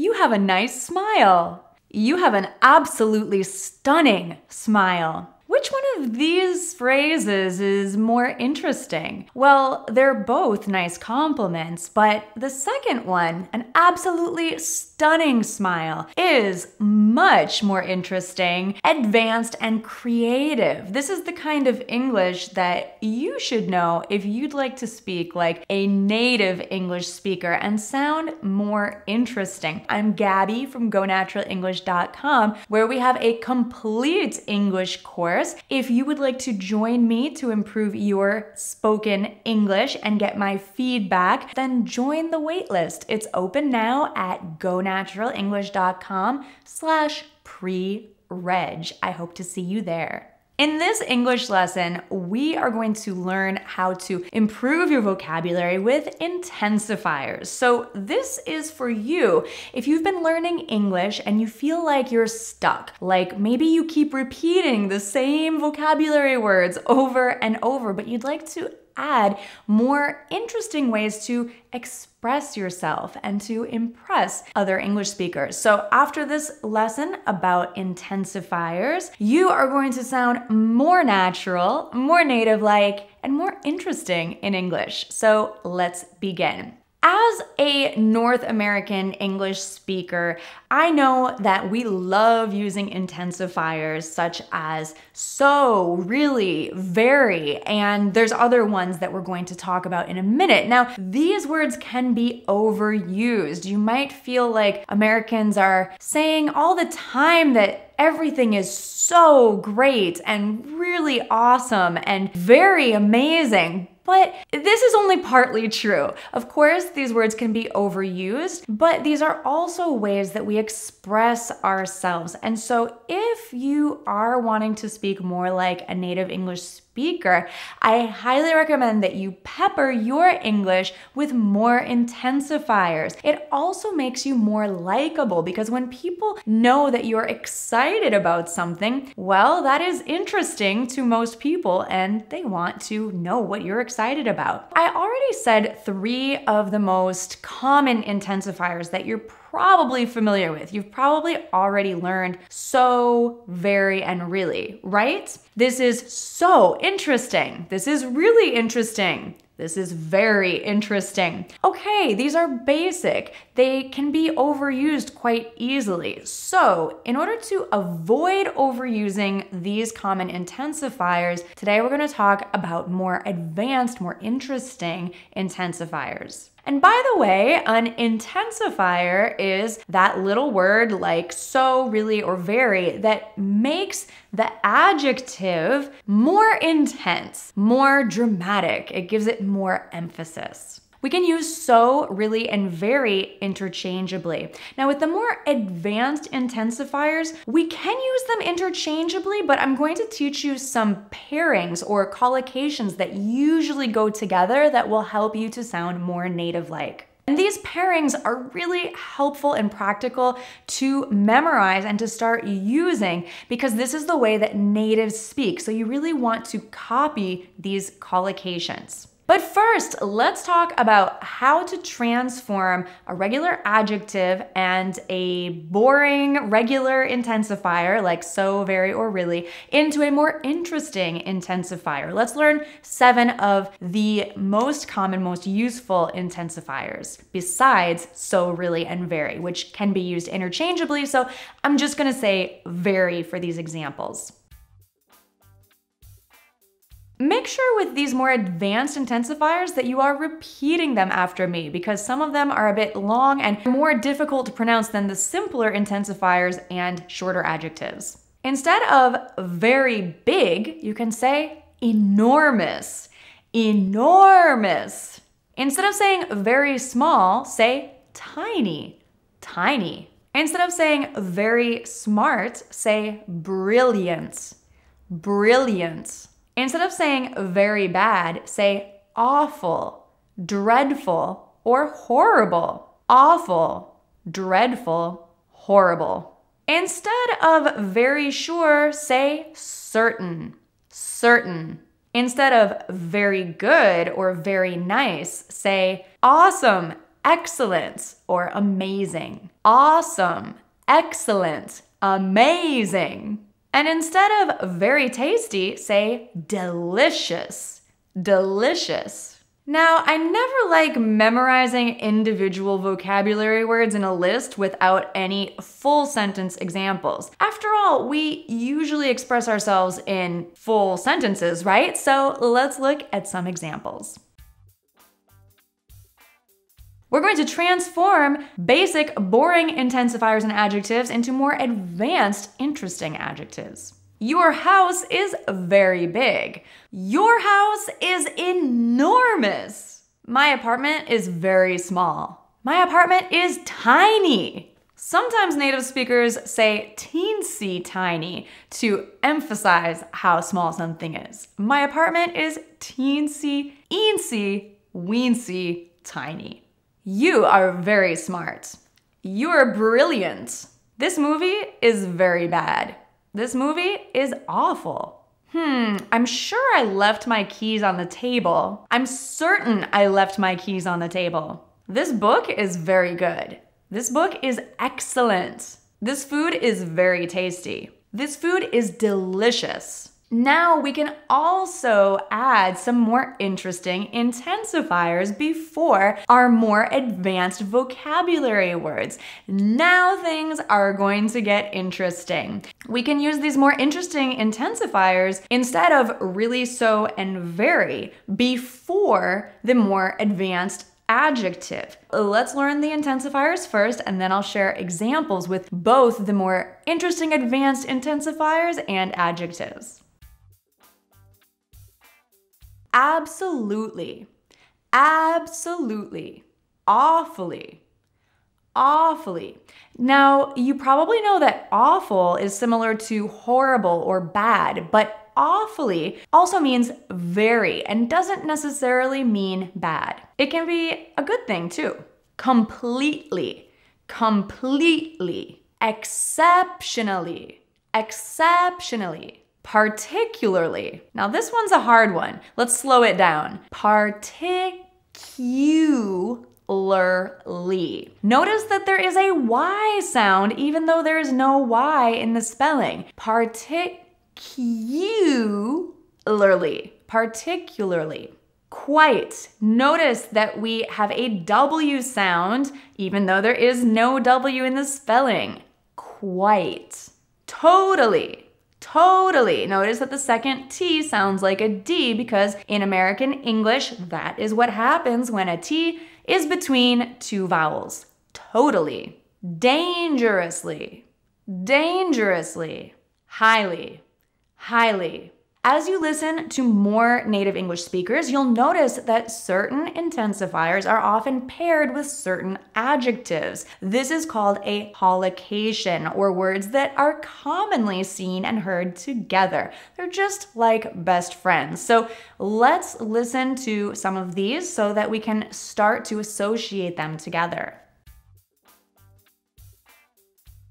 You have a nice smile. You have an absolutely stunning smile. Which one of these phrases is more interesting? Well, they're both nice compliments, but the second one, an absolutely stunning smile, is much more interesting, advanced, and creative. This is the kind of English that you should know if you'd like to speak like a native English speaker and sound more interesting. I'm Gabby from 𝒂𝒑𝒆𝒂𝒂𝒂, where we have a complete English course. If you would like to join me to improve your spoken English and get my feedback, then join the waitlist. It's open now at 𝒂𝒑𝒆𝒂𝒂𝒂/pre-reg. I hope to see you there. In this English lesson, we are going to learn how to improve your vocabulary with intensifiers. So this is for you if you've been learning English and you feel like you're stuck, like maybe you keep repeating the same vocabulary words over and over, but you'd like to add more interesting ways to express yourself and to impress other English speakers. So after this lesson about intensifiers, you are going to sound more natural, more native-like, and more interesting in English. So let's begin. As a North American English speaker, I know that we love using intensifiers such as so, really, very, and there's other ones that we're going to talk about in a minute. Now, these words can be overused. You might feel like Americans are saying all the time that everything is so great and really awesome and very amazing. But this is only partly true. Of course, these words can be overused, but these are also ways that we express ourselves. And so if you are wanting to speak more like a native English speaker, I highly recommend that you pepper your English with more intensifiers. It also makes you more likable because when people know that you're excited about something, well, that is interesting to most people and they want to know what you're excited about. I already said 3 of the most common intensifiers that you're probably familiar with. You've probably already learned so, very, and really, right? This is so interesting. This is really interesting. This is very interesting. Okay, these are basic. They can be overused quite easily. So, in order to avoid overusing these common intensifiers, today we're going to talk about more advanced, more interesting intensifiers. And by the way, an intensifier is that little word like so, really, or very that makes the adjective more intense, more dramatic. It gives it more emphasis. We can use so, really, and very interchangeably. Now, with the more advanced intensifiers, we can use them interchangeably, but I'm going to teach you some pairings or collocations that usually go together that will help you to sound more native-like. And these pairings are really helpful and practical to memorize and to start using because this is the way that natives speak. So you really want to copy these collocations. But first, let's talk about how to transform a regular adjective and a boring regular intensifier like so, very, or really into a more interesting intensifier. Let's learn 7 of the most common, most useful intensifiers besides so, really, and very, which can be used interchangeably. So I'm just gonna say very for these examples. Make sure with these more advanced intensifiers that you are repeating them after me because some of them are a bit long and more difficult to pronounce than the simpler intensifiers and shorter adjectives. Instead of very big, you can say enormous, enormous. Instead of saying very small, say tiny, tiny. Instead of saying very smart, say brilliant, brilliant. Instead of saying very bad, say awful, dreadful, or horrible. Awful, dreadful, horrible. Instead of very sure, say certain, certain. Instead of very good or very nice, say awesome, excellent or amazing. Awesome, excellent, amazing. And instead of very tasty, say delicious, delicious. Now, I never like memorizing individual vocabulary words in a list without any full sentence examples. After all, we usually express ourselves in full sentences, right? So let's look at some examples. We're going to transform basic, boring intensifiers and adjectives into more advanced, interesting adjectives. Your house is very big. Your house is enormous. My apartment is very small. My apartment is tiny. Sometimes native speakers say teensy tiny to emphasize how small something is. My apartment is teensy, eensy, weensy, tiny. You are very smart. You're brilliant. This movie is very bad. This movie is awful. I'm sure I left my keys on the table. I'm certain I left my keys on the table. This book is very good. This book is excellent. This food is very tasty. This food is delicious. Now we can also add some more interesting intensifiers before our more advanced vocabulary words. Now things are going to get interesting. We can use these more interesting intensifiers instead of really, so, and very before the more advanced adjective. Let's learn the intensifiers first, and then I'll share examples with both the more interesting advanced intensifiers and adjectives. Absolutely, absolutely, awfully, awfully. Now, you probably know that awful is similar to horrible or bad, but awfully also means very and doesn't necessarily mean bad. It can be a good thing too. Completely, completely, exceptionally, exceptionally. Particularly. Now this one's a hard one. Let's slow it down. Particularly. Notice that there is a Y sound even though there is no Y in the spelling. Particularly. Particularly. Quite. Notice that we have a W sound even though there is no W in the spelling. Quite. Totally. Totally. Notice that the second T sounds like a D because in American English, that is what happens when a T is between two vowels. Totally. Dangerously. Dangerously. Highly. Highly. As you listen to more native English speakers, you'll notice that certain intensifiers are often paired with certain adjectives. This is called a collocation, or words that are commonly seen and heard together. They're just like best friends. So let's listen to some of these so that we can start to associate them together.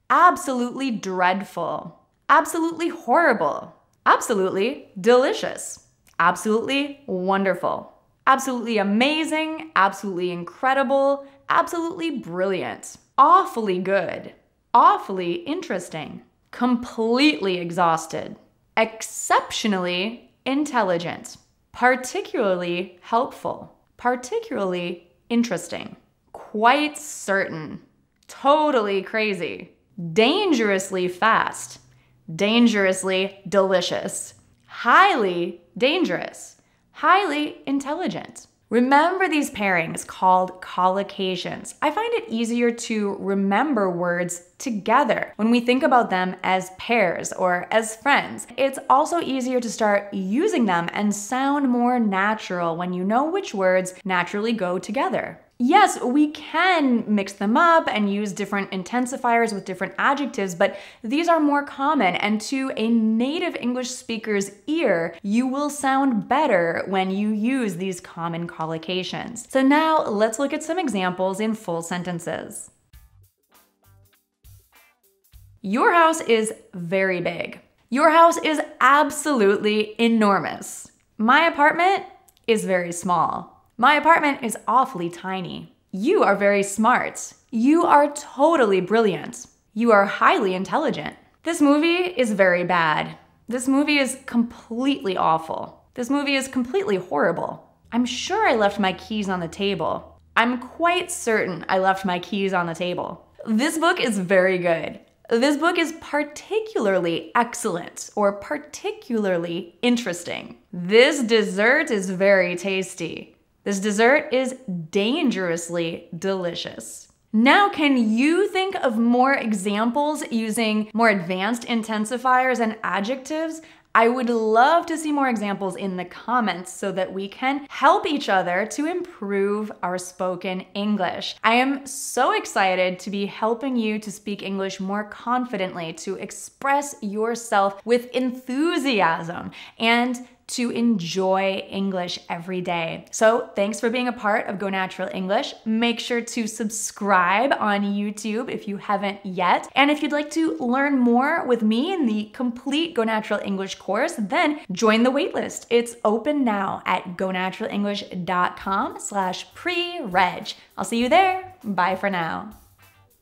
Absolutely dreadful. Absolutely horrible. Absolutely delicious, absolutely wonderful, absolutely amazing, absolutely incredible, absolutely brilliant, awfully good, awfully interesting, completely exhausted, exceptionally intelligent, particularly helpful, particularly interesting, quite certain, totally crazy, dangerously fast, dangerously delicious, highly dangerous, highly intelligent. Remember these pairings called collocations. I find it easier to remember words together when we think about them as pairs or as friends. It's also easier to start using them and sound more natural when you know which words naturally go together. Yes, we can mix them up and use different intensifiers with different adjectives, but these are more common, and to a native English speaker's ear, you will sound better when you use these common collocations. So now let's look at some examples in full sentences. Your house is very big. Your house is absolutely enormous. My apartment is very small. My apartment is awfully tiny. You are very smart. You are totally brilliant. You are highly intelligent. This movie is very bad. This movie is completely awful. This movie is completely horrible. I'm sure I left my keys on the table. I'm quite certain I left my keys on the table. This book is very good. This book is particularly excellent or particularly interesting. This dessert is very tasty. This dessert is dangerously delicious. Now, can you think of more examples using more advanced intensifiers and adjectives? I would love to see more examples in the comments so that we can help each other to improve our spoken English. I am so excited to be helping you to speak English more confidently, to express yourself with enthusiasm, and to enjoy English every day. So thanks for being a part of Go Natural English. Make sure to subscribe on YouTube if you haven't yet. And if you'd like to learn more with me in the complete Go Natural English course, then join the waitlist. It's open now at gonaturalenglish.com/pre-reg. I'll see you there. Bye for now.